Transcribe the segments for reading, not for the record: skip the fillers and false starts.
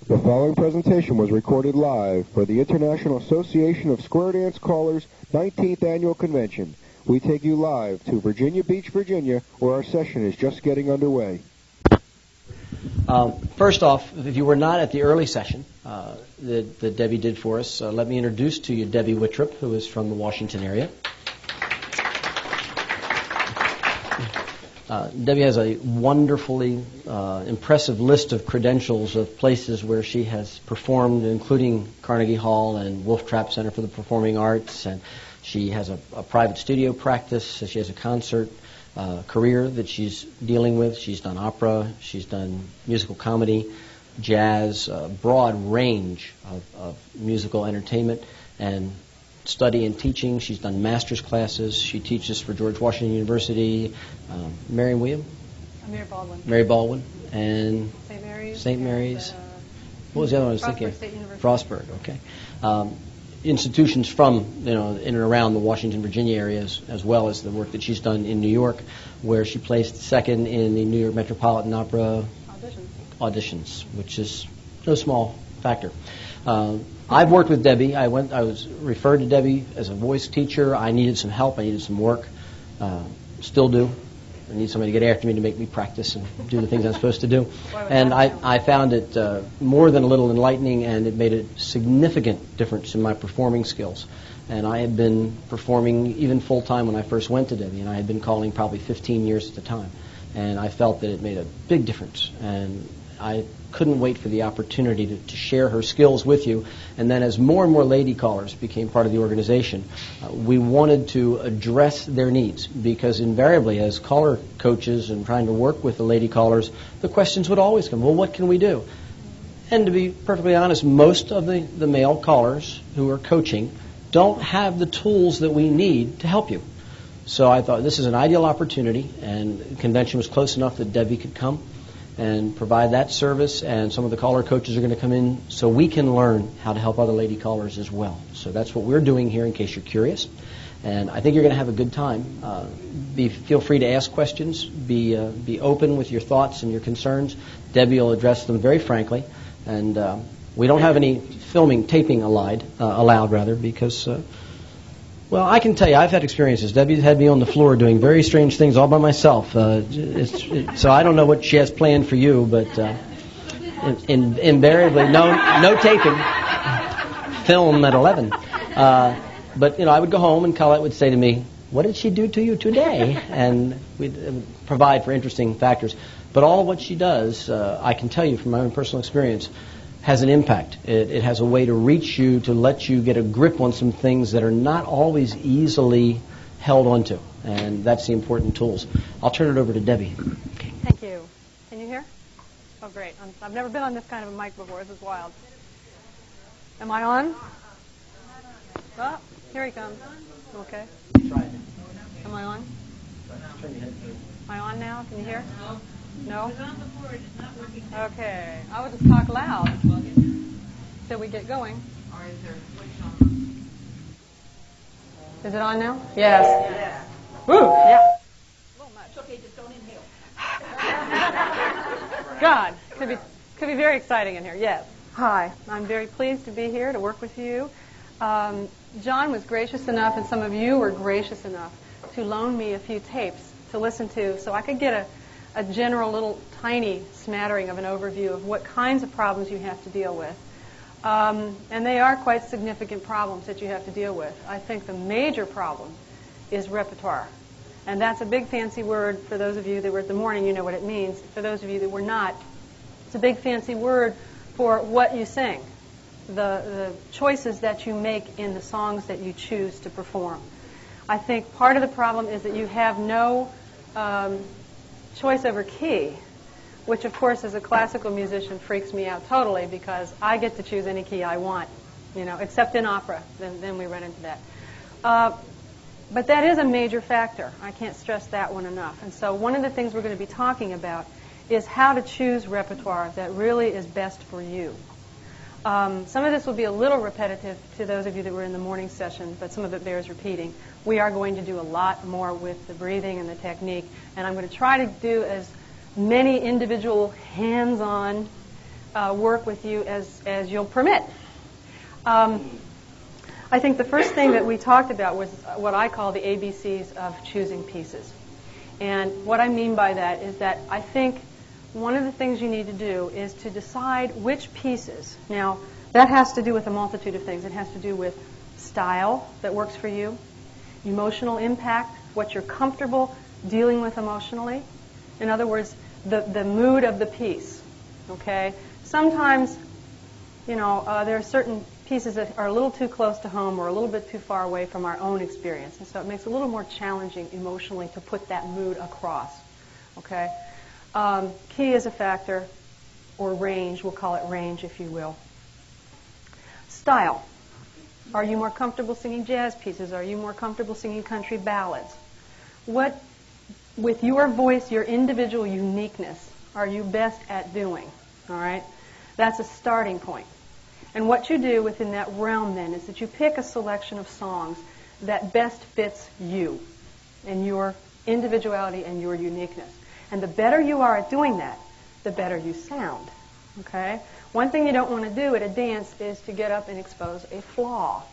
The following presentation was recorded live for the International Association of Square Dance Callers 19th Annual Convention. We take you live to Virginia Beach, Virginia, where our session is just getting underway. First off, if you were not at the early session that Debbie did for us, let me introduce to you Debbie Wittrup, who is from the Washington area. Debbie has a wonderfully impressive list of credentials of places where she has performed, including Carnegie Hall and Wittrup Center for the Performing Arts, and she has a private studio practice. She has a concert career that she's dealing with. She's done opera, she's done musical comedy, jazz, a broad range of musical entertainment, and study and teaching. She's done master's classes. She teaches for George Washington University, Mary Baldwin. Mary Baldwin. And St. Mary's. What was the other one I was thinking? Frostburg, okay. Institutions from, in and around the Washington, Virginia areas, as well as the work that she's done in New York, where she placed second in the New York Metropolitan Opera auditions, which is no small factor. I've worked with Debbie. I was referred to Debbie as a voice teacher. I needed some help. I needed some work. Still do. I need somebody to get after me to make me practice and do the things I'm supposed to do. And I found it more than a little enlightening, and it made a significant difference in my performing skills. And I had been performing even full-time when I first went to Debbie, and I had been calling probably 15 years at the time. And I felt that it made a big difference. And I couldn't wait for the opportunity to share her skills with you. And then as more and more lady callers became part of the organization, we wanted to address their needs, because invariably as caller coaches and trying to work with the lady callers, the questions would always come, well, what can we do? And to be perfectly honest, most of the male callers who are coaching don't have the tools that we need to help you. So I thought this is an ideal opportunity, and the convention was close enough that Debbie could come and provide that service, and some of the caller coaches are going to come in so we can learn how to help other lady callers as well. So that's what we're doing here, in case you're curious. And I think you're going to have a good time. Feel free to ask questions. Be open with your thoughts and your concerns. Debbie will address them very frankly. And we don't have any taping allowed, because... Well, I can tell you, I've had experiences. Debbie's had me on the floor doing very strange things all by myself. So I don't know what she has planned for you, but invariably, no taping. Film at 11. But, I would go home and Colette would say to me, what did she do to you today? And we'd provide for interesting factors. But all what she does, I can tell you from my own personal experience, has an impact. It has a way to reach you, to let you get a grip on some things that are not always easily held onto. And that's the important tools. I'll turn it over to Debbie. Okay. Thank you. Can you hear? Oh, great. I've never been on this kind of a mic before. This is wild. Am I on? Oh, here he comes. Okay. Am I on? Am I on now? Can you hear? No? Okay. I will just talk loud till we get going. Or is there a switch on? Is it on now? Yes. Woo! Yeah. A little much. It's okay, just don't inhale. God, could be very exciting in here. Yes. Hi. I'm very pleased to be here to work with you. John was gracious enough, and some of you were gracious enough to loan me a few tapes to listen to, so I could get a general little tiny smattering of an overview of what kinds of problems you have to deal with. And they are quite significant problems that you have to deal with. I think the major problem is repertoire. And that's a big fancy word. For those of you that were at the morning, you know what it means. For those of you that were not, it's a big fancy word for what you sing, the choices that you make in the songs that you choose to perform. I think part of the problem is that you have no choice over key, which of course as a classical musician freaks me out totally, because I get to choose any key I want, except in opera. Then we run into that. But that is a major factor. I can't stress that one enough. And so one of the things we're going to be talking about is how to choose repertoire that really is best for you. Some of this will be a little repetitive to those of you that were in the morning session, but some of it bears repeating. We are going to do a lot more with the breathing and the technique, and I'm going to try to do as many individual hands-on work with you as you'll permit. I think the first thing that we talked about was what I call the ABCs of choosing pieces. And what I mean by that is that I think one of the things you need to do is to decide which pieces. Now, that has to do with a multitude of things. It has to do with style that works for you, emotional impact, what you're comfortable dealing with emotionally. In other words, the mood of the piece. Okay? Sometimes, there are certain pieces that are a little too close to home or a little bit too far away from our own experience. And so it makes it a little more challenging emotionally to put that mood across. Okay? Key is a factor, or range. We'll call it range, if you will. Style. Are you more comfortable singing jazz pieces? Are you more comfortable singing country ballads? What, with your voice, your individual uniqueness, are you best at doing? All right? That's a starting point. And what you do within that realm then is that you pick a selection of songs that best fits you and your individuality and your uniqueness. And the better you are at doing that, the better you sound. Okay? One thing you don't want to do at a dance is to get up and expose a flaw.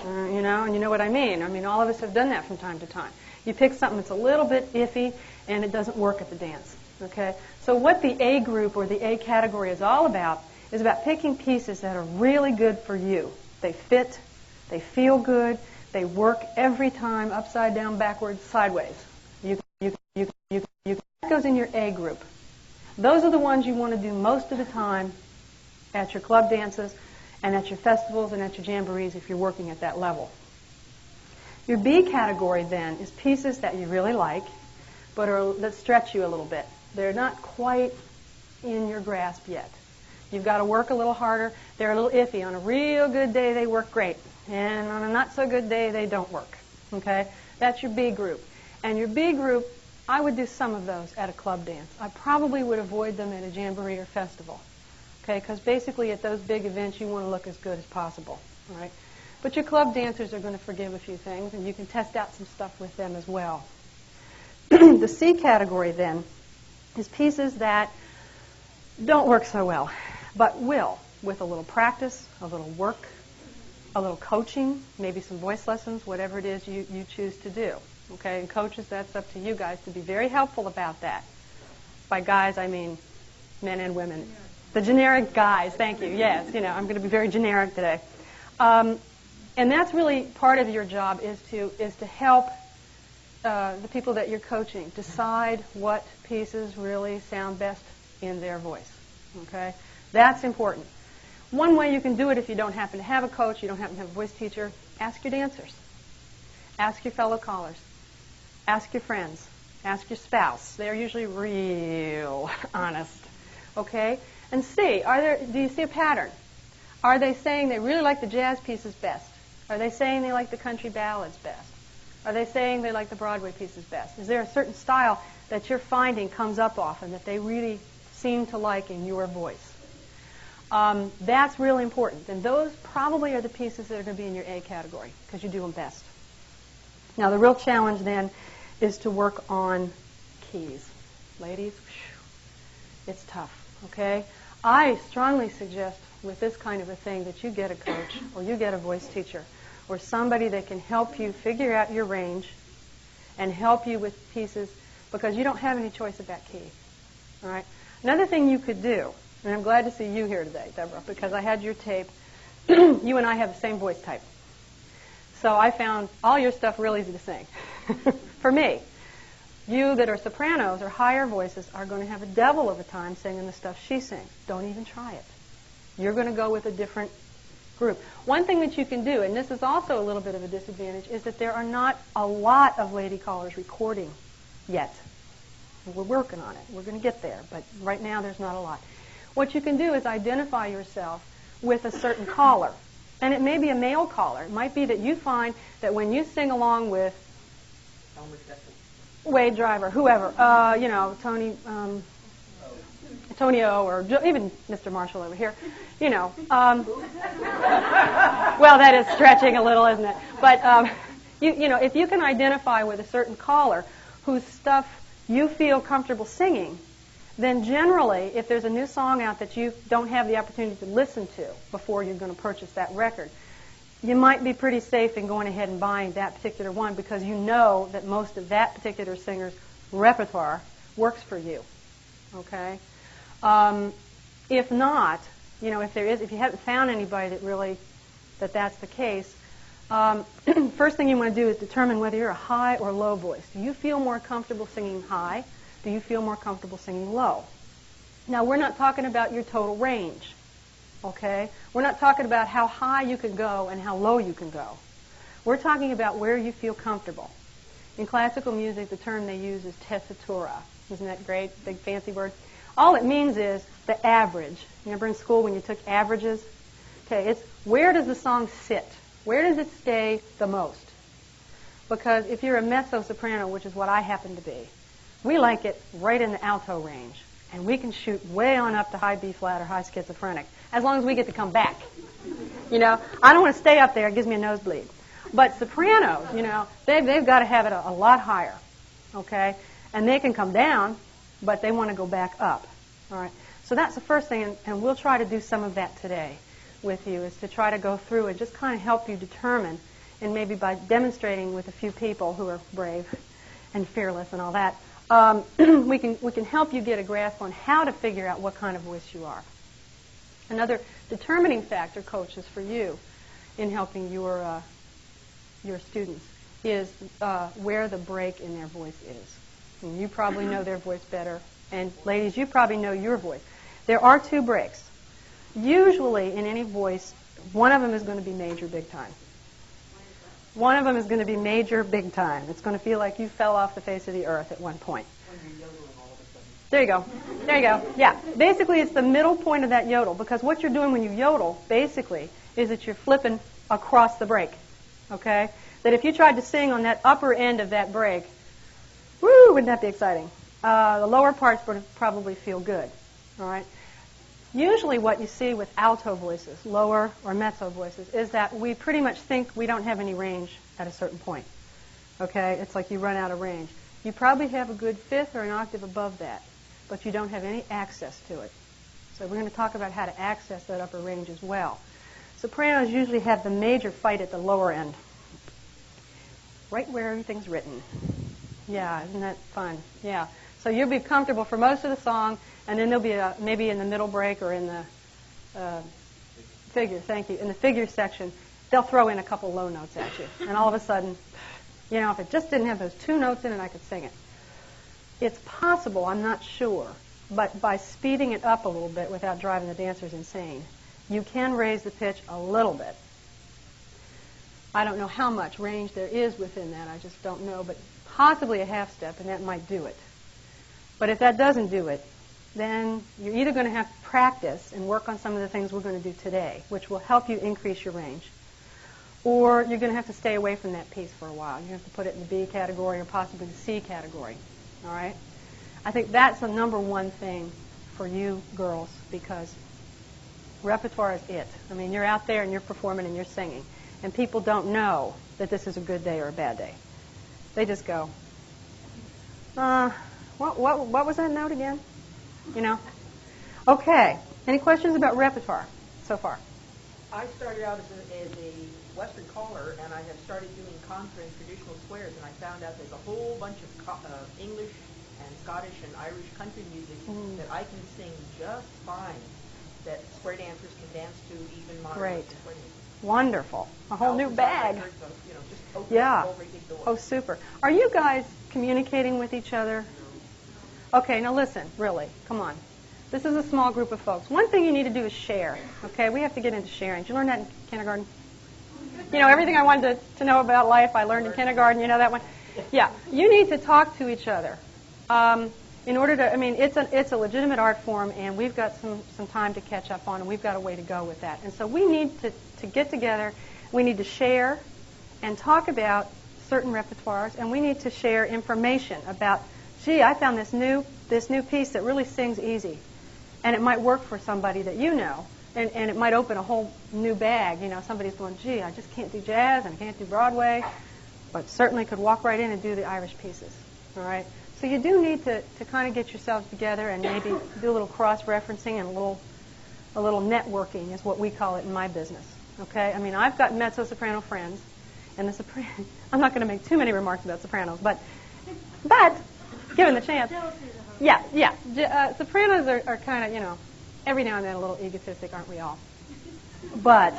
And you know what I mean. I mean, all of us have done that from time to time. You pick something that's a little bit iffy, and it doesn't work at the dance. Okay? So what the A group or the A category is all about is about picking pieces that are really good for you. They fit, they feel good, they work every time, upside down, backwards, sideways. That goes in your A group. Those are the ones you want to do most of the time at your club dances and at your festivals and at your jamborees if you're working at that level. Your B category then is pieces that you really like, but that stretch you a little bit. They're not quite in your grasp yet. You've got to work a little harder. They're a little iffy. On a real good day, they work great. And on a not so good day, they don't work. Okay? That's your B group. And your B group, I would do some of those at a club dance. I probably would avoid them at a jamboree or festival. Okay? Because basically at those big events, you want to look as good as possible. All right? But your club dancers are going to forgive a few things, and you can test out some stuff with them as well. The C category, then, is pieces that don't work so well, but will, with a little practice, a little work, a little coaching, maybe some voice lessons, whatever it is you choose to do. Okay, and coaches, that's up to you guys to be very helpful about that. By guys, I mean men and women. The generic guys, thank you. Yes, I'm going to be very generic today. And that's really part of your job is to help the people that you're coaching decide what pieces really sound best in their voice. Okay? That's important. One way you can do it if you don't happen to have a coach, you don't happen to have a voice teacher, ask your dancers. Ask your fellow callers. Ask your friends. Ask your spouse. They're usually real honest. Okay? And see, do you see a pattern? Are they saying they really like the jazz pieces best? Are they saying they like the country ballads best? Are they saying they like the Broadway pieces best? Is there a certain style that you're finding comes up often that they really seem to like in your voice? That's really important. And those probably are the pieces that are going to be in your A category because you do them best. Now, the real challenge then is to work on keys. Ladies, it's tough, okay? I strongly suggest with this kind of a thing that you get a coach or you get a voice teacher or somebody that can help you figure out your range and help you with pieces because you don't have any choice about key. All right? Another thing you could do, and I'm glad to see you here today, Deborah, because I had your tape. You and I have the same voice type. So I found all your stuff real easy to sing. For me, you that are sopranos or higher voices are going to have a devil of a time singing the stuff she sings. Don't even try it. You're going to go with a different group. One thing that you can do, and this is also a little bit of a disadvantage, is that there are not a lot of lady callers recording yet. We're working on it. We're going to get there, but right now there's not a lot. What you can do is identify yourself with a certain caller. And it may be a male caller. It might be that you find that when you sing along with Wade Driver, whoever, Tony O, or even Mr. Marshall over here, well, that is stretching a little, isn't it? But, if you can identify with a certain caller whose stuff you feel comfortable singing, then generally, if there's a new song out that you don't have the opportunity to listen to before you're going to purchase that record, you might be pretty safe in going ahead and buying that particular one because you know that most of that particular singer's repertoire works for you. Okay? If not, if you haven't found anybody that's the case, first thing you want to do is determine whether you're a high or low voice. Do you feel more comfortable singing high? Do you feel more comfortable singing low? Now, we're not talking about your total range, okay? We're not talking about how high you can go and how low you can go. We're talking about where you feel comfortable. In classical music, the term they use is tessitura. Isn't that great? Big fancy word. All it means is the average. Remember in school when you took averages? Okay, it's where does the song sit? Where does it stay the most? Because if you're a mezzo-soprano, which is what I happen to be, we like it right in the alto range. And we can shoot way on up to high B-flat or high schizophrenic, as long as we get to come back. I don't want to stay up there. It gives me a nosebleed. But sopranos, they've got to have it a lot higher, okay? And they can come down, but they want to go back up, all right? So that's the first thing, and we'll try to do some of that today with you, is to try to go through and just kind of help you determine, and maybe by demonstrating with a few people who are brave and fearless and all that, we can help you get a grasp on how to figure out what kind of voice you are. Another determining factor, coaches, for you in helping your students is where the break in their voice is. And you probably know their voice better. And ladies, you probably know your voice. There are two breaks. Usually in any voice, one of them is going to be major big time. One of them is going to be major big time. It's going to feel like you fell off the face of the earth at one point. There you go. There you go. Yeah. Basically, it's the middle point of that yodel, because what you're doing when you yodel, basically, is that you're flipping across the break. Okay? That if you tried to sing on that upper end of that break, woo, wouldn't that be exciting? The lower parts would probably feel good. All right? Usually what you see with alto voices, lower or mezzo voices, is that we pretty much think we don't have any range at a certain point. Okay? It's like you run out of range. You probably have a good fifth or an octave above that, but you don't have any access to it. So we're going to talk about how to access that upper range as well. Sopranos usually have the major fight at the lower end, right where everything's written. Yeah, isn't that fun? Yeah. So you'll be comfortable for most of the song, and then there'll be maybe in the middle break or in the figure, thank you, in the figure section, they'll throw in a couple low notes at you. And all of a sudden, if it just didn't have those two notes in it, I could sing it. It's possible, I'm not sure, but by speeding it up a little bit without driving the dancers insane, you can raise the pitch a little bit. I don't know how much range there is within that, I just don't know, but possibly a half step, and that might do it. But if that doesn't do it, then you're either going to have to practice and work on some of the things we're going to do today, which will help you increase your range, or you're going to have to stay away from that piece for a while. You have to put it in the B category or possibly the C category. All right? I think that's the number one thing for you girls, because repertoire is it. I mean, you're out there and you're performing and you're singing, and people don't know that this is a good day or a bad day. They just go, what was that note again? Okay. Any questions about repertoire so far? I started out as a Western caller, and I have started doing contra and traditional squares, and I found out there's a whole bunch of English and Scottish and Irish country music that I can sing just fine, that square dancers can dance to, even modern Great. square dancers. Wonderful. A whole new bag. Records, just open Yeah. over big doors. Oh, super. Are you guys communicating with each other? Okay, now listen, really, come on. This is a small group of folks. One thing you need to do is share, okay? We have to get into sharing. Did you learn that in kindergarten? Everything I wanted to know about life, I learned in kindergarten. You know that one? Yeah. You need to talk to each other. In order to, it's a legitimate art form, and we've got some time to catch up on, and we've got a way to go with that. And so we need to get together. We need to share and talk about certain repertoires, and we need to share information about, gee, I found this new piece that really sings easy, and it might work for somebody that you know, and it might open a whole new bag. Somebody's going, gee, I just can't do jazz and I can't do Broadway, but certainly could walk right in and do the Irish pieces. All right. So you do need to kind of get yourselves together and maybe do a little cross-referencing and a little networking is what we call it in my business. Okay? I mean, I've got mezzo-soprano friends, and I'm not going to make too many remarks about sopranos, but given the chance, sopranos are kind of, you know, every now and then a little egotistic, aren't we all? But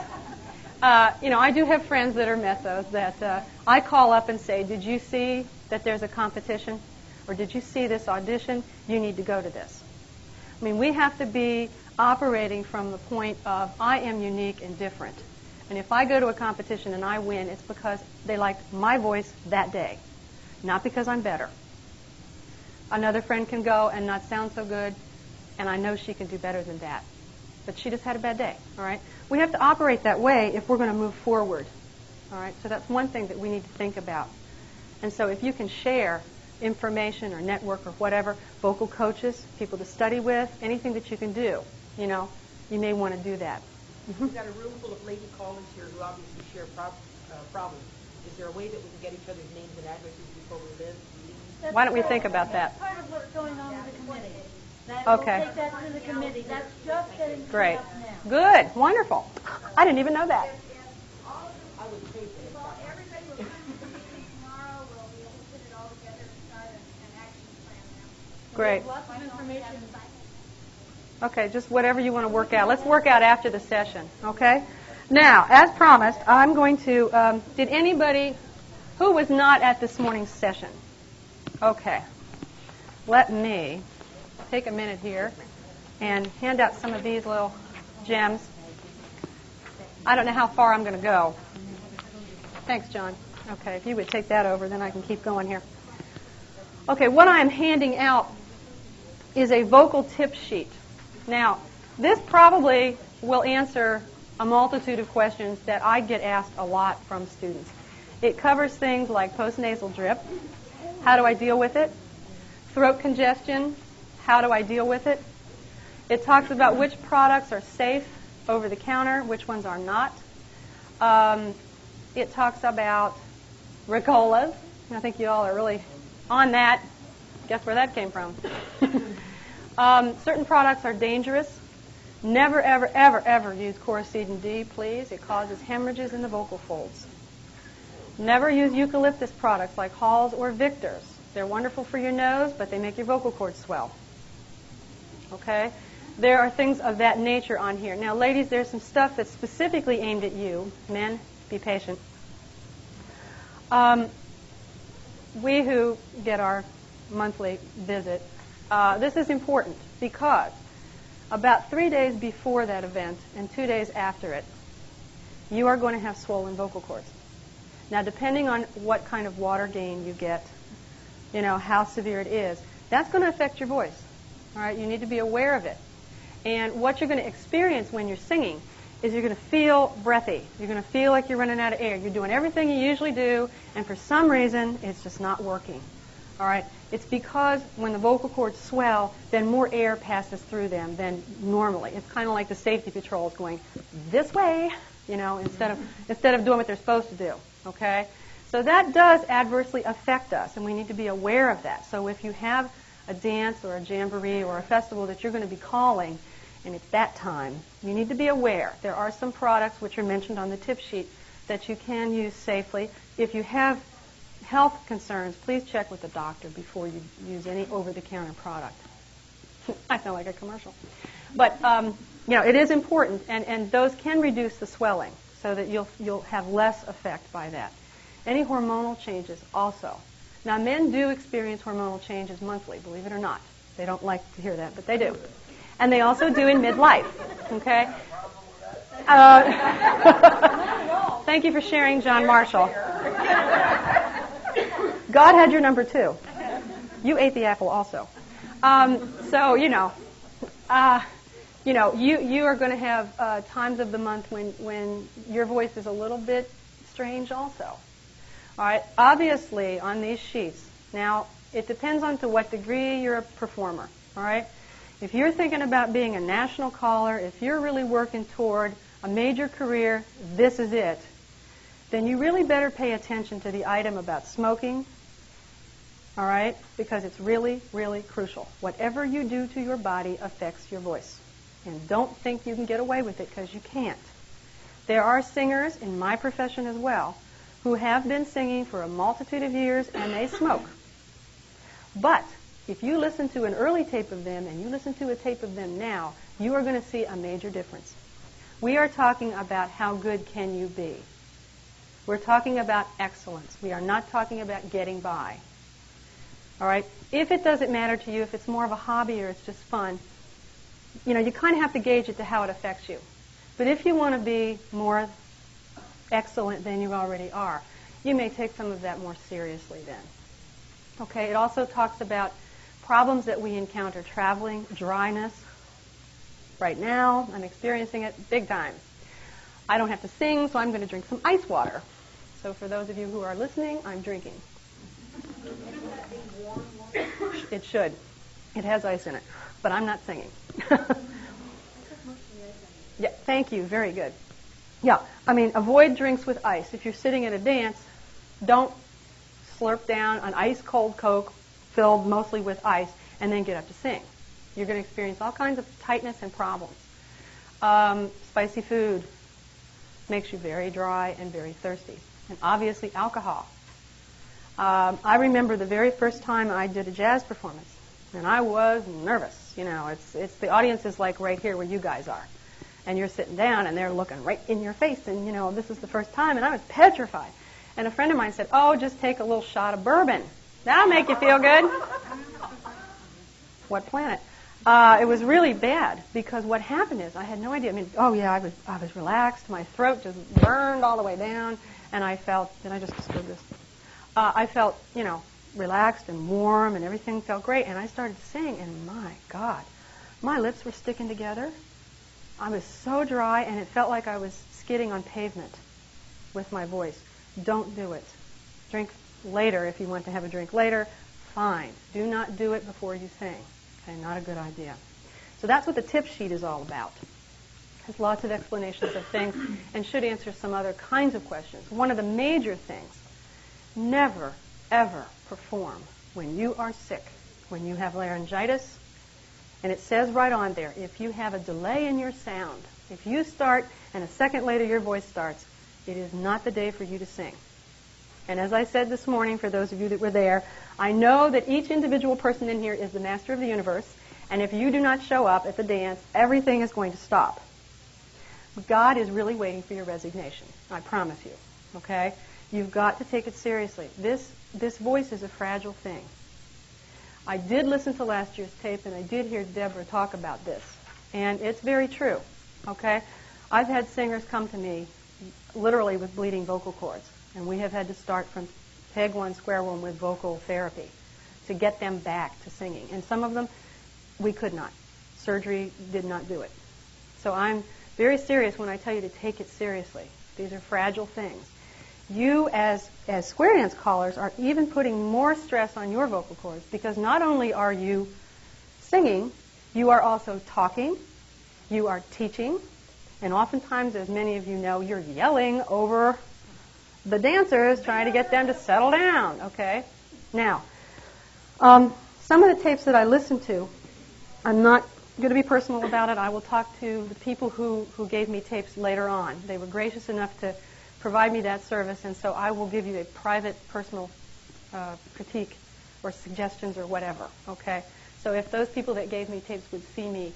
you know, I do have friends that are mezzos that I call up and say, did you see that there's a competition? Or did you see this audition? You need to go to this. I mean, we have to be operating from the point of I am unique and different. And if I go to a competition and I win, it's because they liked my voice that day, not because I'm better. Another friend can go and not sound so good, and I know she can do better than that. But she just had a bad day, all right? We have to operate that way if we're going to move forward, all right? So that's one thing that we need to think about. And so if you can share information or network or whatever, vocal coaches, people to study with, anything that you can do, you know, you may want to do that. Mm-hmm. We've got a room full of lady callers here who obviously share problems. Is there a way that we can get each other's names and addresses before we leave? Why don't we think about that? Part of what's going on with the committee. Okay. We'll take that to the committee. That's just getting Great. up now. Good. Wonderful. I didn't even know that. I would say that. Well, everybody will come to the meeting tomorrow. We'll be able to put it all together and start an action plan now. Great. Lots of information. Okay, just whatever you want to work out. Let's work out after the session, okay? Now, as promised, I'm going to, did anybody who was not at this morning's session? Okay. Let me take a minute here and hand out some of these little gems. I don't know how far I'm going to go. Thanks, John. Okay, if you would take that over, then I can keep going here. Okay, what I am handing out is a vocal tip sheet. Now, this probably will answer a multitude of questions that I get asked a lot from students. It covers things like postnasal drip. How do I deal with it? Throat congestion. How do I deal with it? It talks about which products are safe over the counter, which ones are not. It talks about Ricolas. I think you all are really on that. Guess where that came from? Certain products are dangerous. Never, ever, ever, ever use Coracidin D, please. It causes hemorrhages in the vocal folds. Never use eucalyptus products like Halls or Victor's. They're wonderful for your nose, but they make your vocal cords swell. Okay? There are things of that nature on here. Now, ladies, there's some stuff that's specifically aimed at you. Men, be patient. We who get our monthly visit, this is important because about 3 days before that event and 2 days after it, you are going to have swollen vocal cords. Now, depending on what kind of water gain you get, you know, how severe it is, that's going to affect your voice. All right? You need to be aware of it. And what you're going to experience when you're singing is you're going to feel breathy. You're going to feel like you're running out of air. You're doing everything you usually do, and for some reason, it's just not working. All right? It's because when the vocal cords swell, then more air passes through them than normally. It's kind of like the safety patrols going this way, you know, instead of doing what they're supposed to do. Okay? So that does adversely affect us, and we need to be aware of that. So if you have a dance or a jamboree or a festival that you're going to be calling, and it's that time, you need to be aware. There are some products which are mentioned on the tip sheet that you can use safely. If you have health concerns, please check with the doctor before you use any over-the-counter product. I sound like a commercial. But, you know, it is important, and those can reduce the swelling so that you'll have less effect by that. Any hormonal changes also. Now, men do experience hormonal changes monthly, believe it or not. They don't like to hear that, but they do. And they also do in midlife, okay? Thank you for sharing, John Marshall. God had your number, too. You ate the apple also. So, you are going to have times of the month when your voice is a little bit strange also. All right, obviously on these sheets, now it depends on to what degree you're a performer, all right? If you're thinking about being a national caller, if you're really working toward a major career, this is it, then you really better pay attention to the item about smoking All right? Because it's really, really crucial. Whatever you do to your body affects your voice. And don't think you can get away with it, because you can't. There are singers in my profession as well who have been singing for a multitude of years and they smoke. But if you listen to an early tape of them and you listen to a tape of them now, you are going to see a major difference. We are talking about how good can you be. We're talking about excellence. We are not talking about getting by. All right? If it doesn't matter to you, if it's more of a hobby or it's just fun, you kind of have to gauge it to how it affects you. But if you want to be more excellent than you already are, you may take some of that more seriously then. Okay? It also talks about problems that we encounter traveling, dryness. Right now, I'm experiencing it big time. I don't have to sing, so I'm going to drink some ice water. So for those of you who are listening, I'm drinking. It should. It has ice in it, but I'm not singing. Yeah, thank you. Very good. Yeah, avoid drinks with ice. If you're sitting at a dance, don't slurp down an ice-cold Coke filled mostly with ice and then get up to sing. You're going to experience all kinds of tightness and problems. Spicy food makes you very dry and very thirsty. And obviously alcohol. I remember the very first time I did a jazz performance, and I was nervous. It's the audience is like right here where you guys are. And you're sitting down, and they're looking right in your face, and, this is the first time, and I was petrified. And a friend of mine said, "Oh, just take a little shot of bourbon. That'll make you feel good." What planet? It was really bad, because what happened is I had no idea. I was relaxed. My throat just burned all the way down, and I felt, did I just disturb this? I felt, relaxed and warm, and everything felt great. And I started to sing, and my God, my lips were sticking together. I was so dry, and it felt like I was skidding on pavement with my voice. Don't do it. Drink later if you want to have a drink later. Fine. Do not do it before you sing. Okay, not a good idea. So that's what the tip sheet is all about. It has lots of explanations of things and should answer some other kinds of questions. One of the major things, never, ever perform when you are sick, when you have laryngitis. And it says right on there, if you have a delay in your sound, if you start and a second later your voice starts, it is not the day for you to sing. And as I said this morning, for those of you that were there, I know that each individual person in here is the master of the universe, and if you do not show up at the dance, everything is going to stop. God is really waiting for your resignation, I promise you, okay? You've got to take it seriously. This voice is a fragile thing. I did listen to last year's tape, and I did hear Deborah talk about this, and it's very true, okay? I've had singers come to me literally with bleeding vocal cords, and we have had to start from peg one, square one with vocal therapy to get them back to singing. And some of them, we could not. Surgery did not do it. So I'm very serious when I tell you to take it seriously. These are fragile things. You, as square dance callers, are even putting more stress on your vocal cords, because not only are you singing, you are also talking, you are teaching, and oftentimes, as many of you know, you're yelling over the dancers, trying to get them to settle down, okay? Now, some of the tapes that I listened to, I'm not going to be personal about it. I will talk to the people who gave me tapes later on. They were gracious enough to provide me that service, and so I will give you a private, personal critique or suggestions or whatever, okay? So if those people that gave me tapes would see me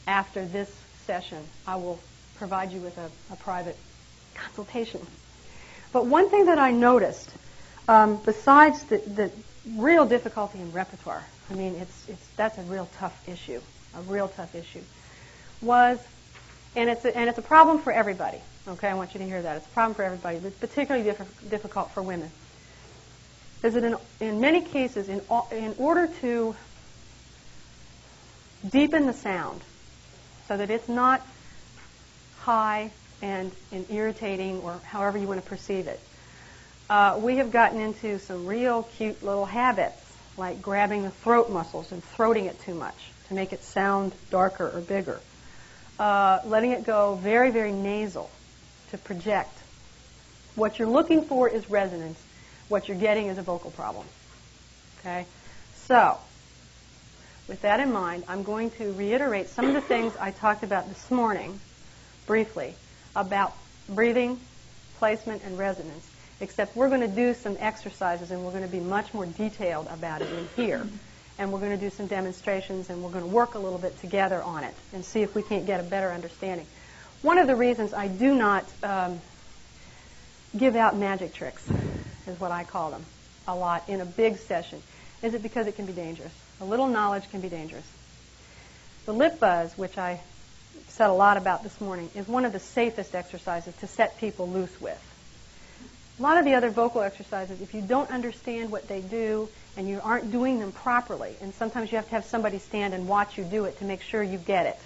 after this session, I will provide you with a private consultation. But one thing that I noticed, besides the real difficulty in repertoire, that's a real tough issue, was, and it's a problem for everybody. Okay, I want you to hear that. It's a problem for everybody, but it's particularly difficult for women. Is that in many cases, in order to deepen the sound so that it's not high and irritating, or however you want to perceive it, we have gotten into some real cute little habits, like grabbing the throat muscles and throating it too much to make it sound darker or bigger. Letting it go very, very nasal to project. What you're looking for is resonance. What you're getting is a vocal problem. Okay? So, with that in mind, I'm going to reiterate some of the things I talked about this morning, briefly, about breathing, placement, and resonance, except we're going to do some exercises and we're going to be much more detailed about it in here. And we're going to do some demonstrations and we're going to work a little bit together on it and see if we can't get a better understanding. One of the reasons I do not give out magic tricks, is what I call them, a lot in a big session, is it because it can be dangerous. A little knowledge can be dangerous. The lip buzz, which I said a lot about this morning, is one of the safest exercises to set people loose with. A lot of the other vocal exercises, if you don't understand what they do and you aren't doing them properly, and sometimes you have to have somebody stand and watch you do it to make sure you get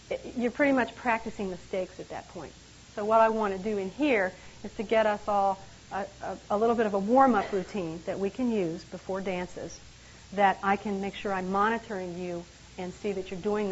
it, you're pretty much practicing mistakes at that point. So what I want to do in here is to get us all a little bit of a warm-up routine that we can use before dances, that I can make sure I'm monitoring you and see that you're doing them